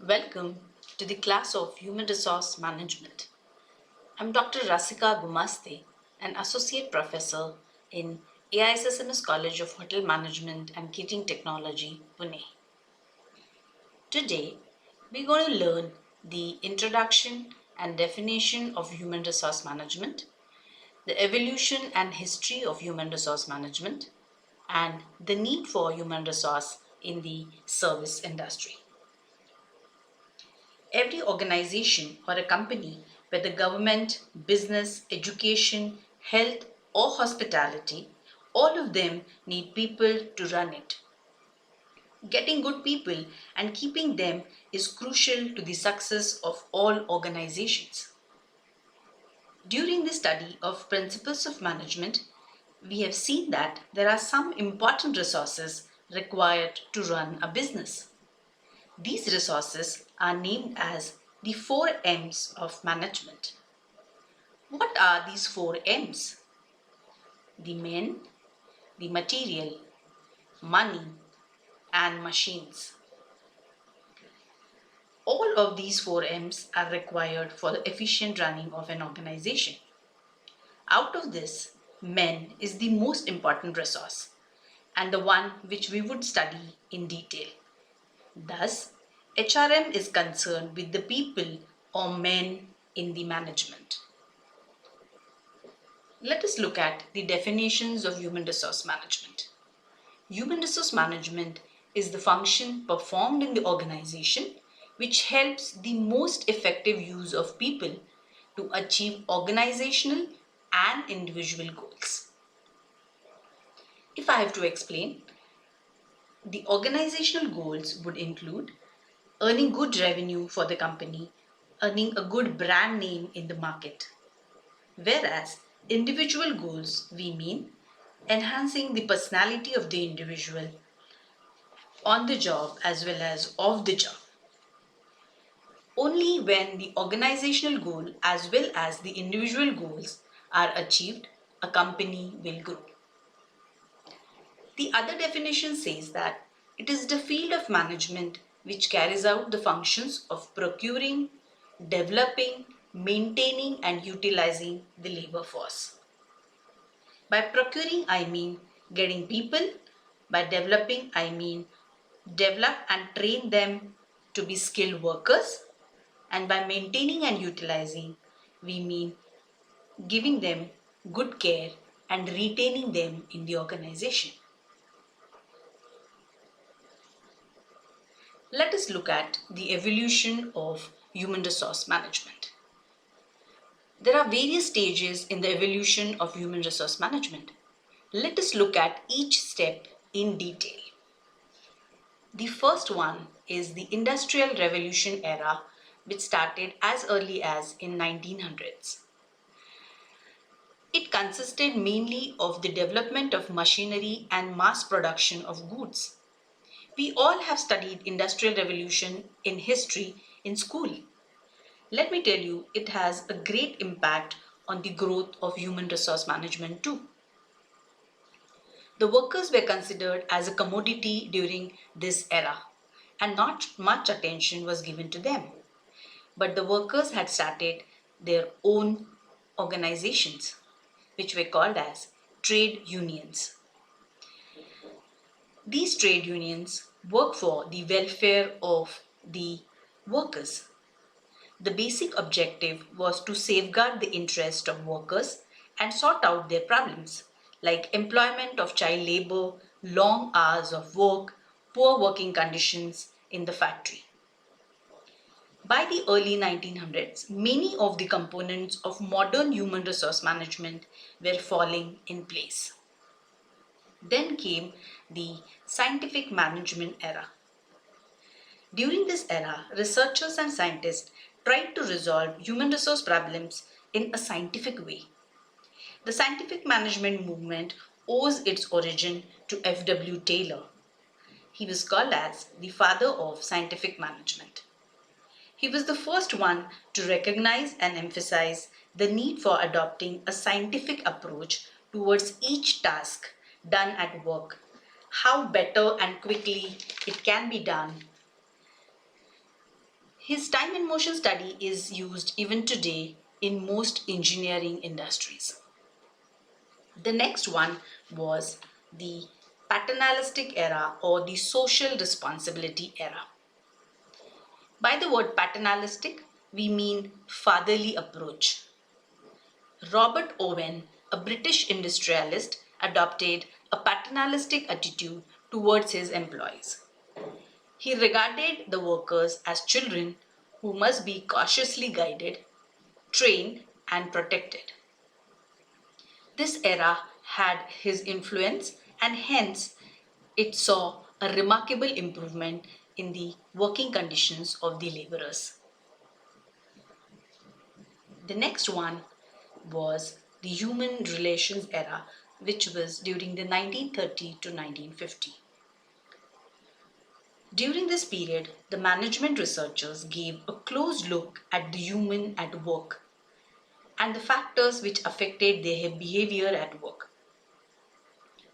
Welcome to the class of Human Resource Management. I'm Dr. Rasika Gumaste, an Associate Professor in AISSMS College of Hotel Management and Catering Technology, Pune. Today, we're going to learn the introduction and definition of human resource management, the evolution and history of human resource management, and the need for human resource in the service industry. Every organization or a company, whether government, business, education, health, or hospitality, all of them need people to run it. Getting good people and keeping them is crucial to the success of all organizations. During the study of principles of management, we have seen that there are some important resources required to run a business. These resources are named as the 4 M's of management. What are these 4 M's? The men, the material, money, and machines. All of these 4 M's are required for the efficient running of an organization. Out of this, men is the most important resource and the one which we would study in detail. Thus, HRM is concerned with the people or men in the management. Let us look at the definitions of human resource management. Human resource management is the function performed in the organization which helps the most effective use of people to achieve organizational and individual goals. If I have to explain, the organizational goals would include earning good revenue for the company, earning a good brand name in the market. Whereas individual goals, we mean enhancing the personality of the individual on the job as well as off the job. Only when the organizational goal as well as the individual goals are achieved, a company will grow. The other definition says that it is the field of management which carries out the functions of procuring, developing, maintaining and utilizing the labor force. By procuring, I mean getting people. By developing, I mean develop and train them to be skilled workers. And by maintaining and utilizing, we mean giving them good care and retaining them in the organization. Let us look at the evolution of human resource management. There are various stages in the evolution of human resource management. Let us look at each step in detail. The first one is the Industrial Revolution era, which started as early as in 1900s. It consisted mainly of the development of machinery and mass production of goods. We all have studied Industrial Revolution in history in school. Let me tell you, it has a great impact on the growth of human resource management too. The workers were considered as a commodity during this era, and not much attention was given to them. But the workers had started their own organizations, which were called as trade unions. These trade unions work for the welfare of the workers. The basic objective was to safeguard the interest of workers and sort out their problems like employment of child labor, long hours of work, poor working conditions in the factory. By the early 1900s, many of the components of modern human resource management were falling in place. Then came the scientific management era. During this era, researchers and scientists tried to resolve human resource problems in a scientific way. The scientific management movement owes its origin to F.W. Taylor. He was called as the father of scientific management. He was the first one to recognize and emphasize the need for adopting a scientific approach towards each task done at work, how better and quickly it can be done. His time and motion study is used even today in most engineering industries. The next one was the paternalistic era or the social responsibility era. By the word paternalistic, we mean fatherly approach. Robert Owen, a British industrialist, adopted a paternalistic attitude towards his employees. He regarded the workers as children who must be cautiously guided, trained, and protected. This era had his influence, and hence it saw a remarkable improvement in the working conditions of the laborers. The next one was the human relations era, which was during the 1930 to 1950. During this period, the management researchers gave a close look at the human at work and the factors which affected their behavior at work.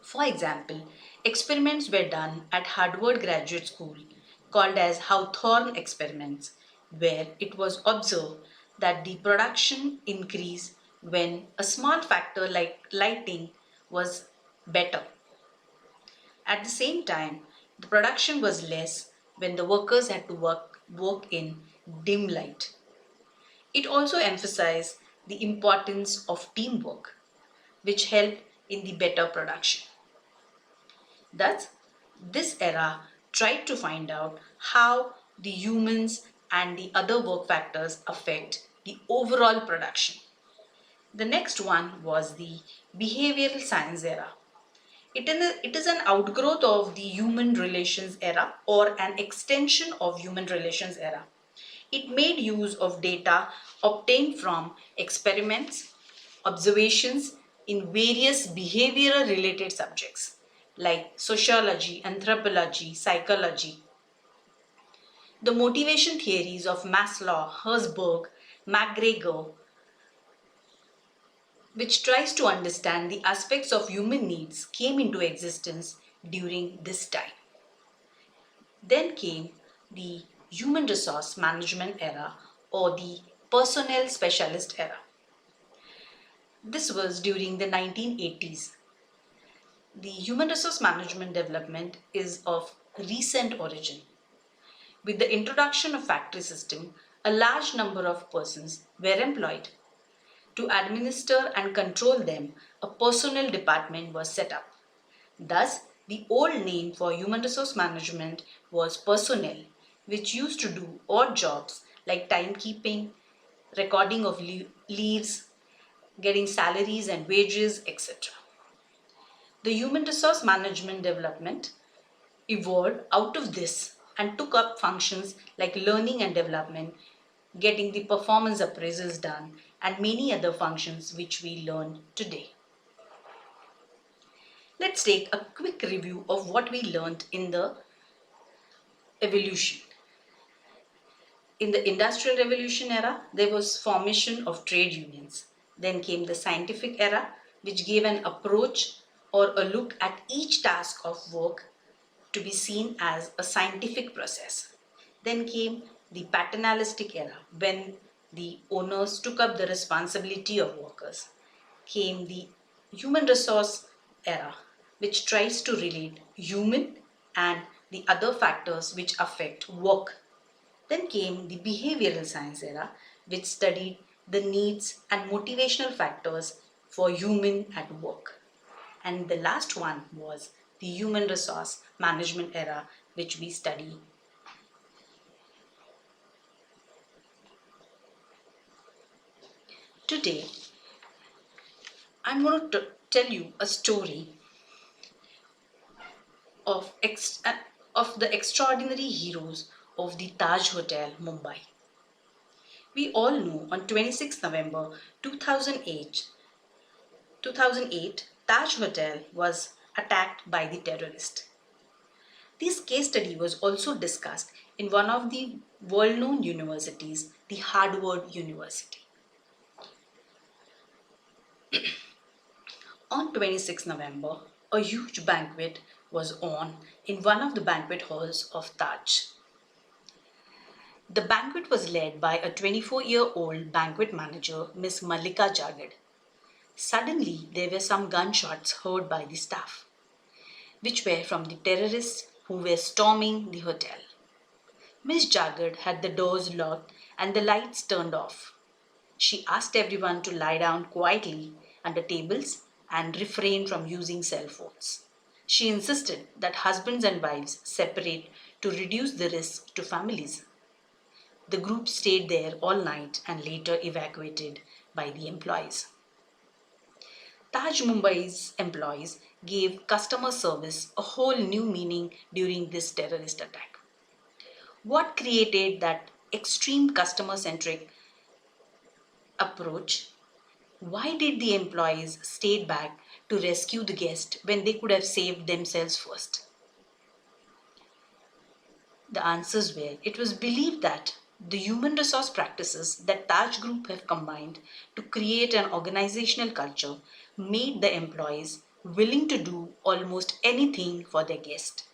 For example, experiments were done at Harvard Graduate School called as Hawthorne experiments, where it was observed that the production increased when a small factor like lighting was better. At the same time, the production was less when the workers had to work in dim light. It also emphasized the importance of teamwork, which helped in the better production. Thus, this era tried to find out how the humans and the other work factors affect the overall production. The next one was the behavioral science era. It is an outgrowth of the human relations era or an extension of human relations era. It made use of data obtained from experiments, observations in various behavioral related subjects like sociology, anthropology, psychology. The motivation theories of Maslow, Herzberg, McGregor, which tries to understand the aspects of human needs, came into existence during this time. Then came the human resource management era or the personnel specialist era. This was during the 1980s. The human resource management development is of recent origin. With the introduction of factory system, a large number of persons were employed. To administer and control them, a personnel department was set up. Thus, the old name for human resource management was personnel, which used to do odd jobs like timekeeping, recording of leaves, getting salaries and wages, etc. The human resource management development evolved out of this and took up functions like learning and development, getting the performance appraisals done, and many other functions which we learn today. Let's take a quick review of what we learned in the evolution. In the Industrial Revolution era, there was formation of trade unions. Then came the scientific era, which gave an approach or a look at each task of work to be seen as a scientific process. Then came the paternalistic era, when the owners took up the responsibility of workers. Came the human resource era, which tries to relate human and the other factors which affect work. Then came the behavioral science era, which studied the needs and motivational factors for human at work. And the last one was the human resource management era, which we study. Today, I'm going to tell you a story of, of the extraordinary heroes of the Taj Hotel, Mumbai. We all know on 26 November 2008, Taj Hotel was attacked by the terrorist. This case study was also discussed in one of the world-known universities, the Harvard University. On 26 November, a huge banquet was on in one of the banquet halls of Taj. The banquet was led by a 24-year-old banquet manager, Miss Mallika Jagad. Suddenly, there were some gunshots heard by the staff, which were from the terrorists who were storming the hotel. Miss Jagad had the doors locked and the lights turned off. She asked everyone to lie down quietly under tables and refrain from using cell phones. She insisted that husbands and wives separate to reduce the risk to families. The group stayed there all night and later evacuated by the employees. Taj Mumbai's employees gave customer service a whole new meaning during this terrorist attack. What created that extreme customer centric approach? Why did the employees stay back to rescue the guest when they could have saved themselves first? The answers were it was believed that the human resource practices that Taj Group have combined to create an organizational culture made the employees willing to do almost anything for their guest.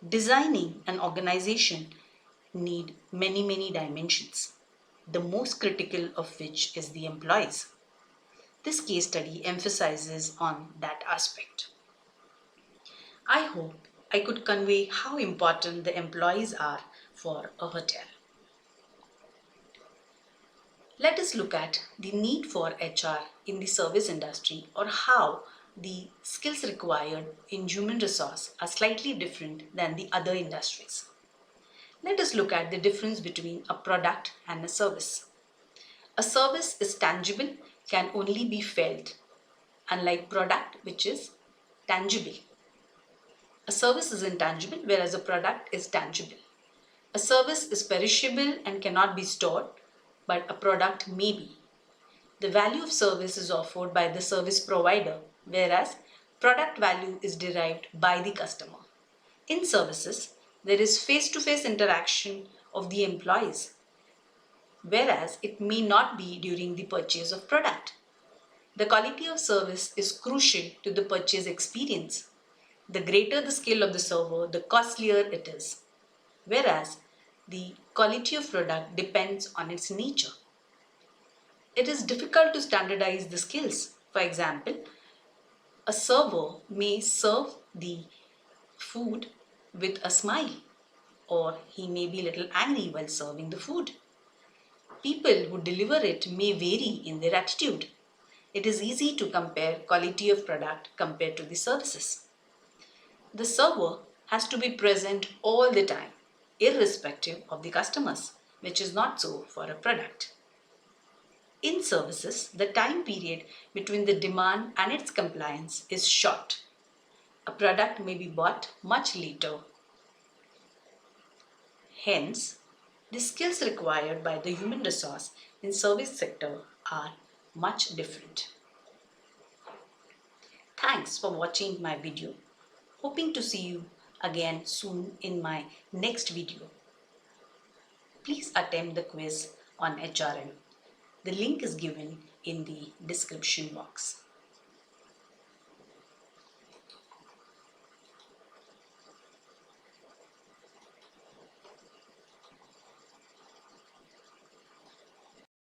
Designing an organization need many dimensions, the most critical of which is the employees. This case study emphasizes on that aspect. I hope I could convey how important the employees are for a hotel. Let us look at the need for HR in the service industry, or how the skills required in human resource are slightly different than the other industries. Let us look at the difference between a product and a service. A service is tangible, can only be felt, unlike product which is tangible. A service is intangible, whereas a product is tangible. A service is perishable and cannot be stored, but a product may be. The value of service is offered by the service provider, whereas product value is derived by the customer. In services, there is face-to-face interaction of the employees, whereas it may not be during the purchase of product. The quality of service is crucial to the purchase experience. The greater the skill of the server, the costlier it is, whereas the quality of product depends on its nature. It is difficult to standardize the skills. For example, a server may serve the food with a smile, or he may be a little angry while serving the food. People who deliver it may vary in their attitude. It is easy to compare quality of product compared to the services. The server has to be present all the time, irrespective of the customers, which is not so for a product. In services, the time period between the demand and its compliance is short. A product may be bought much later. Hence, the skills required by the human resource in service sector are much different. Thanks for watching my video. Hoping to see you again soon in my next video. Please attempt the quiz on HRM. The link is given in the description box.